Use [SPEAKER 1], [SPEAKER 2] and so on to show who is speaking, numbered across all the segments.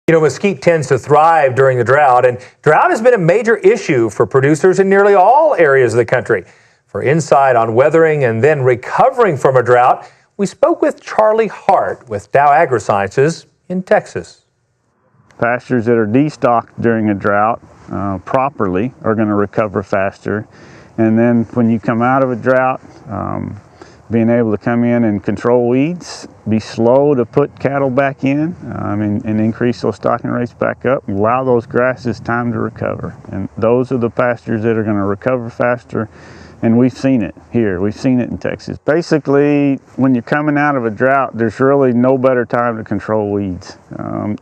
[SPEAKER 1] You know, mesquite tends to thrive during the drought, and drought has been a major issue for producers in nearly all areas of the country. For insight on weathering and then recovering from a drought, we spoke with Charlie Hart with Dow AgriSciences in Texas.
[SPEAKER 2] Pastures that are destocked during a drought properly are going to recover faster. And then when you come out of a drought, being able to come in and control weeds, be slow to put cattle back in, and increase those stocking rates back up, allow those grasses time to recover. And those are the pastures that are going to recover faster. And we've seen it here. We've seen it in Texas. Basically, when you're coming out of a drought, there's really no better time to control weeds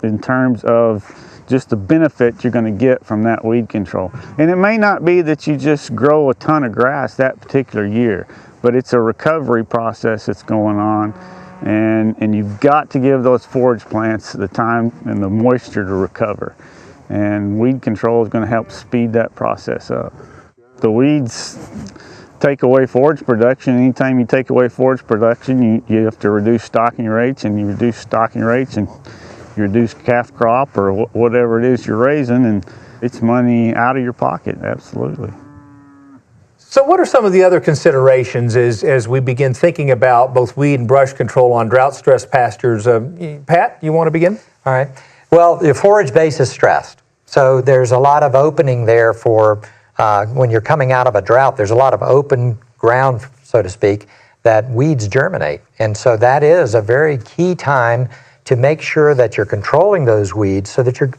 [SPEAKER 2] in terms of just the benefit you're going to get from that weed control. And it may not be that you just grow a ton of grass that particular year, but it's a recovery process that's going on. And you've got to give those forage plants the time and the moisture to recover. And weed control is going to help speed that process up. The weeds take away forage production. Anytime you take away forage production, you have to reduce stocking rates, and you reduce stocking rates and you reduce calf crop or whatever it is you're raising, and it's money out of your pocket, absolutely.
[SPEAKER 1] So what are some of the other considerations as we begin thinking about both weed and brush control on drought-stressed pastures? Pat, you want to begin?
[SPEAKER 3] All right. Well, the forage base is stressed, so there's a lot of opening there for when you're coming out of a drought. There's a lot of open ground, so to speak, that weeds germinate. And so that is a very key time to make sure that you're controlling those weeds so that you're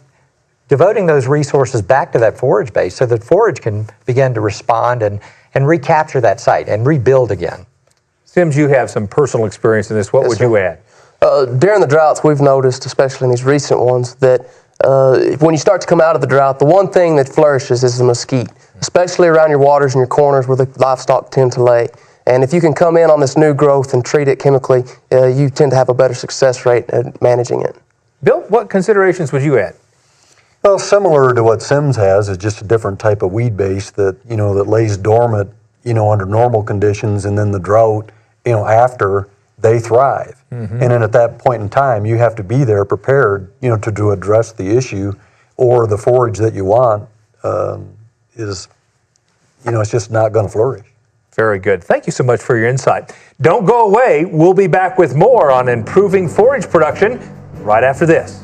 [SPEAKER 3] devoting those resources back to that forage base so that forage can begin to respond and recapture that site and rebuild again.
[SPEAKER 1] Sims, you have some personal experience in this. What would you add?
[SPEAKER 4] During the droughts, we've noticed, especially in these recent ones, that when you start to come out of the drought, the one thing that flourishes is the mesquite, especially around your waters and your corners where the livestock tend to lay. And if you can come in on this new growth and treat it chemically, you tend to have a better success rate at managing it.
[SPEAKER 1] Bill, what considerations would you add?
[SPEAKER 5] Well, similar to what Sims has, is just a different type of weed base that, that lays dormant, under normal conditions, and then the drought, after they thrive. Mm-hmm. And then at that point in time, you have to be there prepared, to address the issue, or the forage that you want is, it's just not going to flourish.
[SPEAKER 1] Very good. Thank you so much for your insight. Don't go away. We'll be back with more on improving forage production right after this.